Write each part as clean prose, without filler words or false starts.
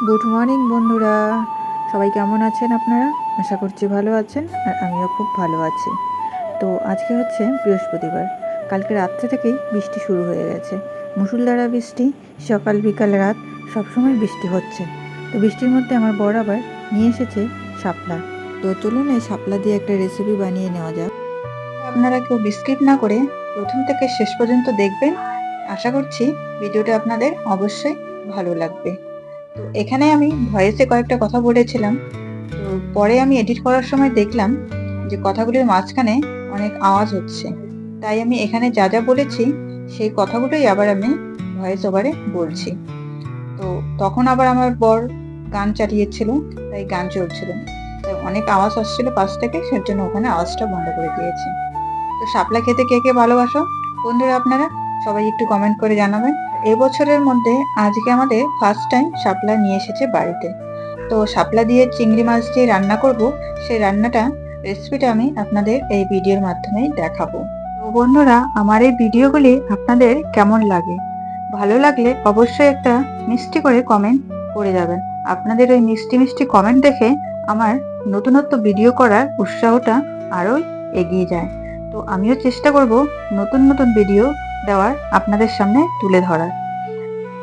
Good morning বন্ধুরা, সবাই কেমন আছেন আপনারা? আশা করছি ভালো আছেন, আর আমিও খুব ভালো আছি। তো আজকে হচ্ছে বৃহস্পতিবার। কালকে রাত্রে থেকেই বৃষ্টি শুরু হয়ে গেছে, মুষলধারা বৃষ্টি। সকাল বিকাল রাত সবসময় বৃষ্টি হচ্ছে। তো বৃষ্টির মধ্যে আমার বর আবার নিয়ে এসেছে শাপলা। তো চলুন এই শাপলা দিয়ে একটা রেসিপি বানিয়ে নেওয়া যাক। আপনারা কেউ স্কিপ না করে প্রথম থেকে শেষ পর্যন্ত দেখবেন। আশা করছি ভিডিওটা আপনাদের অবশ্যই ভালো লাগবে। তো এখানে আমি ভয়েসে কয়েকটা কথা বলেছিলাম, তো পরে আমি এডিট করার সময় দেখলাম যে কথাগুলির মাঝখানে অনেক আওয়াজ হচ্ছে। তাই আমি এখানে যা যা বলেছি সেই কথাগুলোই আবার আমি ভয়েস ওভারে বলছি। তো তখন আবার আমার বর গান চালিয়েছিল, তাই গান চলছিল, তাই অনেক আওয়াজ আসছিল পাশ থেকে, সের জন্য ওখানে আওয়াজটা বন্ধ করে দিয়েছি। তো শাপলা খেতে কে কে ভালোবাসো বন্ধুরা আপনারা? সবাই একটু কমেন্ট করে জানাবেন। এবছরের মধ্যে আজকে আমাদের ফার্স্ট টাইম শাপলা নিয়ে এসেছে বাড়িতে। তো শাপলা দিয়ে চিংড়ি মাছ দিয়ে রান্না করব, সেই রান্নাটা রেসিপিটা আমি আপনাদের এই ভিডিওর মাধ্যমেই দেখাবো। তো বন্ধুরা, আমার এই ভিডিওগুলি আপনাদের কেমন লাগে? ভালো লাগলে অবশ্যই একটা মিষ্টি করে কমেন্ট করে যাবেন। আপনাদের ওই মিষ্টি মিষ্টি কমেন্ট দেখে আমার নতুনত্ব ভিডিও করার উৎসাহটা আরোই এগিয়ে যায়। তো আমিও চেষ্টা করব নতুন নতুন ভিডিও দেওয়ার, আপনাদের সামনে তুলে ধরার।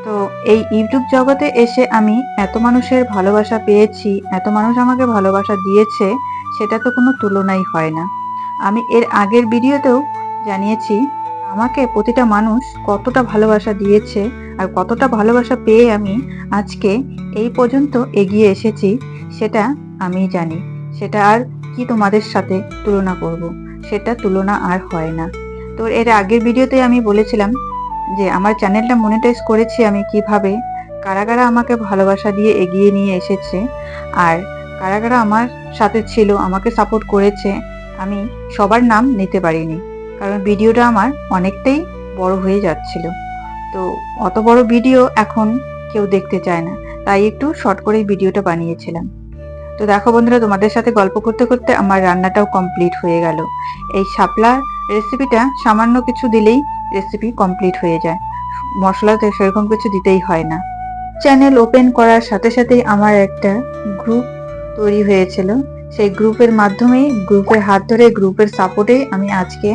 তো এই ইউটিউব জগতে এসে আমি এত মানুষের ভালোবাসা পেয়েছি, এত মানুষ আমাকে ভালোবাসা দিয়েছে, সেটা তো কোনো তুলনাই হয় না। আমি এর আগের ভিডিওতেও জানিয়েছি আমাকে প্রতিটা মানুষ কতটা ভালোবাসা দিয়েছে, আর কতটা ভালোবাসা পেয়ে আমি আজকে এই পর্যন্ত এগিয়ে এসেছি, সেটা আমি জানি। সেটা আর কি তোমাদের সাথে তুলনা করব, সেটা তুলনা আর হয় না। তো এর আগের ভিডিওতে আমি বলেছিলাম যে আমার চ্যানেলটা মনিটাইজ করেছি আমি কিভাবে, কারা কারা আমাকে ভালোবাসা দিয়ে এগিয়ে নিয়ে এসেছে, আর কারা কারা আমার সাথে ছিল, আমাকে সাপোর্ট করেছে। আমি সবার নাম নিতে পারিনি, কারণ ভিডিওটা আমার অনেকটাই বড় হয়ে যাচ্ছিল। তো অত বড় ভিডিও এখন কেউ দেখতে চায় না, তাই একটু শর্ট করে ভিডিওটা বানিয়েছিলাম। তো দেখো বন্ধুরা, তোমাদের সাথে গল্প করতে করতে আমার রান্নাটাও কমপ্লিট হয়ে গেল। এই শাপলা রেসিপিটা সামান্য কিছু দিলেই রেসিপি কমপ্লিট হয়ে যায়, মশলাতে সেরকম কিছু দিতেই হয় না। চ্যানেল ওপেন করার সাথে সাথেই আমার একটা গ্রুপ তৈরি হয়েছিল। সেই গ্রুপের মাধ্যমেই, গ্রুপের হাত ধরে, গ্রুপের সাপোর্টে আমি আজকে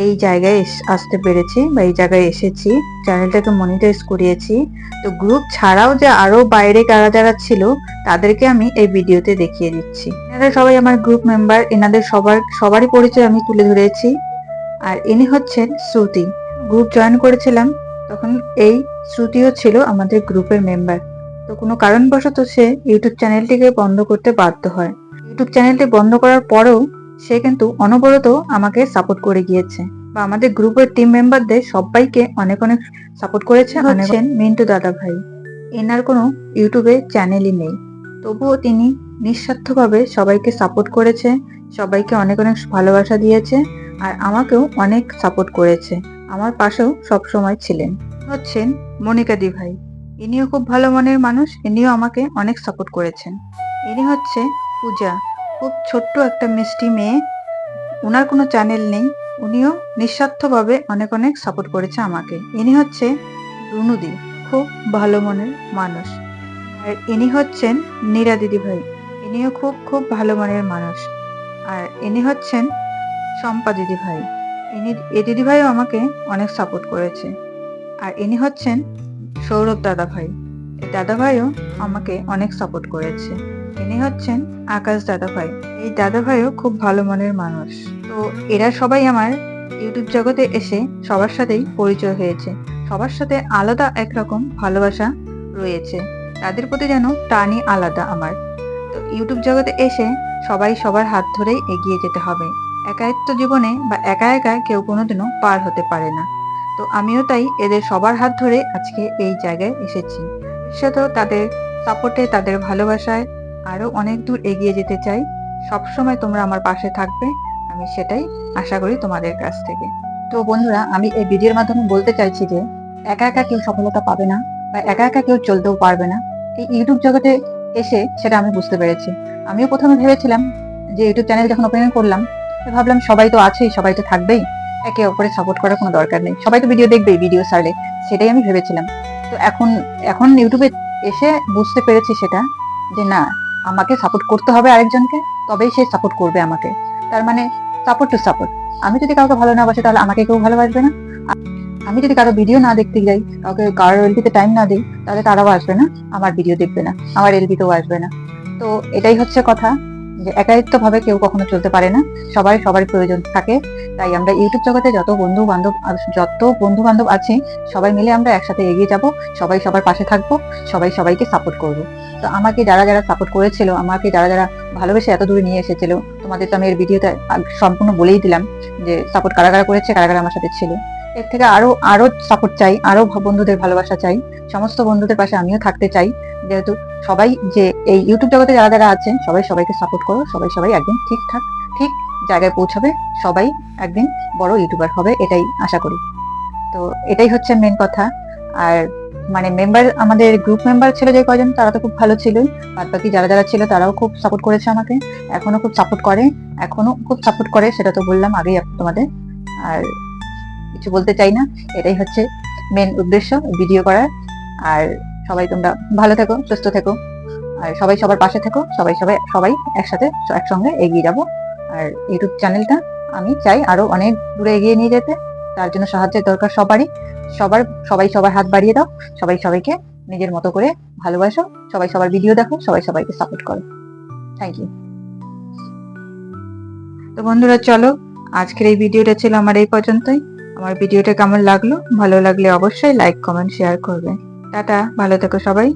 এই জায়গায় আসতে পেরেছি, বা এই জায়গায় এসেছি, চ্যানেলটাকে মনিটাইজ করিয়েছি। তো গ্রুপ ছাড়াও যে আরো বাইরে কারা যারা ছিল, তাদেরকে আমি এই ভিডিওতে দেখিয়ে দিচ্ছি। এনারা সবাই আমার গ্রুপ মেম্বার, এনাদের সবারই পরিচয় আমি তুলে ধরেছি। আর ইনি হচ্ছেন শ্রুতি। গ্রুপ জয়েন করেছিলাম তখন এই শ্রুতিও ছিল আমাদের গ্রুপের মেম্বার। তো কোনো কারণবশত সে ইউটিউব চ্যানেলটিকে বন্ধ করতে বাধ্য হয়। ইউটিউব চ্যানেলটি বন্ধ করার পরেও সে কিন্তু অনবরত আমাকে সাপোর্ট করে গিয়েছে, বা আমাদের গ্রুপের টিম মেম্বারদের সবাইকে অনেক অনেক সাপোর্ট করেছে। হচ্ছেন মিন্টু দাদা ভাই। এনার কোনো ইউটিউবে চ্যানেলই নেই, তবুও তিনি নিঃস্বার্থভাবে সবাইকে সাপোর্ট করেছে, সবাইকে অনেক অনেক ভালোবাসা দিয়েছে, আর আমাকেও অনেক সাপোর্ট করেছে, আমার পাশেও সব সময় ছিলেন। হচ্ছেন মনিকা দি ভাই। ইনিও খুব ভালো মনের মানুষ, ইনিও আমাকে অনেক সাপোর্ট করেছেন। ইনি হচ্ছে পূজা, খুব ছোট্ট একটা মিষ্টি মেয়ে, ওনার কোনো চ্যানেল নেই, উনিও নিঃস্বার্থভাবে অনেক অনেক সাপোর্ট করেছে আমাকে। ইনি হচ্ছে রুনুদি, খুব ভালো মনের মানুষ। আর ইনি হচ্ছেন নীরা দিদি ভাই, ইনিও খুব খুব ভালো মনের মানুষ। আর ইনি হচ্ছেন শম্পা দিদি ভাই, এই দিদি ভাইও আমাকে অনেক সাপোর্ট করেছে। আর ইনি হচ্ছেন সৌরভ দাদা ভাই, এই দাদা ভাইও আমাকে অনেক সাপোর্ট করেছে। ইনি হচ্ছেন আকাশ দাদা ভাই, এই দাদা ভাইও খুব ভালো মনের মানুষ। তো এরা সবাই আমার ইউটিউব জগতে এসে সবার সাথেই পরিচয় হয়েছে, সবার সাথে আলাদা একরকম ভালোবাসা রয়েছে, তাদের প্রতি যেন টানই আলাদা আমার। তো ইউটিউব জগতে এসে সবাই সবার হাত ধরেই এগিয়ে যেতে হবে। একাকিত্ব জীবনে বা একা একা কেউ কোনোদিনও পার হতে পারে না। তো আমিও তাই এদের সবার হাত ধরে আজকে এই জায়গায় এসেছি। ভবিষ্যতেও তাদের সাপোর্টে, তাদের ভালোবাসায় আরো অনেক দূর এগিয়ে যেতে চাই। সবসময় তোমরা আমার পাশে থাকবে, আমি সেটাই আশা করি তোমাদের কাছ থেকে। তো বন্ধুরা, আমি এই ভিডিওর মাধ্যমে বলতে চাইছি যে একা একা কেউ সফলতা পাবে না, বা একা একা কেউ চলতেও পারবে না। এই ইউটিউব জগতে এসে সেটা আমি বুঝতে পেরেছি। আমিও প্রথমে ভেবেছিলাম যে ইউটিউব চ্যানেল যখন ওপেন করলাম, ভাবলাম সবাই তো আছেই, সবাই তো থাকবেই, একে অপরের সাপোর্ট করার কোনো দরকার নেই, সবাই তো ভিডিও দেখবেই, ভিডিও ছাড়লে, সেটাই আমি ভেবেছিলাম। তো এখন এখন ইউটিউবে এসে বুঝতে পেরেছি সেটা, যে না, আমাকে সাপোর্ট করতে হবে আরেকজনকে, তবেই সে সাপোর্ট করবে আমাকে। তার মানে সাপোর্ট টু সাপোর্ট। আমি যদি কাউকে ভালো না বাসি তাহলে আমাকে কেউ ভালোবাসবে না। আমি যদি কারো ভিডিও না দেখতে যাই, কাউকে কারোর এলবিতে টাইম না দিই, তাহলে তারাও আসবে না, আমার ভিডিও দেখবে না, আমার এলবিতেও আসবে না। তো এটাই হচ্ছে কথা, যে একাকিত্ব ভাবে কেউ কখনো চলতে পারে না, সবাই সবার প্রয়োজন থাকে। তাই আমরা ইউটিউব জগতে যত বন্ধু বান্ধব আছি, সবাই মিলে আমরা একসাথে এগিয়ে যাব, সবাই সবার পাশে থাকবো, সবাই সবাইকে সাপোর্ট করব। তো আমাকে যারা যারা সাপোর্ট করেছিল, আমাকে যারা যারা ভালোবেসে এত দূরে নিয়ে এসেছিল, তোমাদের তো আমি এর ভিডিওতে সম্পূর্ণ বলেই দিলাম যে সাপোর্ট কারা কারা করেছে, কারা কারা আমার সাথে ছিল। এর থেকে আরো আরো সাপোর্ট চাই, আরো বন্ধুদের ভালোবাসা চাই, সমস্ত বন্ধুদের পাশে আমিও থাকতে চাই। যেহেতু সবাই, যে এই ইউটিউব জগতে যারা যারা আছে, সবাই সবাইকে সাপোর্ট করো, সবাই সবাই একদিন ঠিকঠাক ঠিক জায়গায় পৌঁছাবে, সবাই একদিন বড় ইউটিউবার হবে, এটাই আশা করি। তো এটাই হচ্ছে মেন কথা। আর মানে মেম্বার, আমাদের গ্রুপ মেম্বার ছিল যে কয়জন, তারা তো খুব ভালো ছিলই। বাদ বাকি যারা যারা ছিল তারাও খুব সাপোর্ট করেছে আমাকে, এখনো খুব সাপোর্ট করে, সেটা তো বললাম আগেই তোমাদের। আর কিছু বলতে চাই না, এটাই হচ্ছে মেন উদ্দেশ্য ভিডিও করার। আর সবাই তোমরা ভালো থেকো, সুস্থ থেকো, আর সবাই সবার পাশে থেকো, সবাই সবাই সবাই একসাথে একসঙ্গে এগিয়ে যাব। আর ইউটিউব চ্যানেলটা আমি চাই আরো অনেক দূরে এগিয়ে নিয়ে যেতে, তার জন্য সাহায্যের দরকার সবারই। সবাই সবার হাত বাড়িয়ে দাও, সবাই সবাইকে নিজের মতো করে ভালোবাসো, সবাই সবার ভিডিও দেখো, সবাই সবাইকে সাপোর্ট করো। Thank you. তো বন্ধুরা চলো, আজকের এই ভিডিওটা ছিল আমার এই পর্যন্তই। আমার ভিডিওটা কেমন লাগলো, ভালো লাগলে অবশ্যই লাইক কমেন্ট শেয়ার করবে। টাটা, ভালো থেকো সবাই।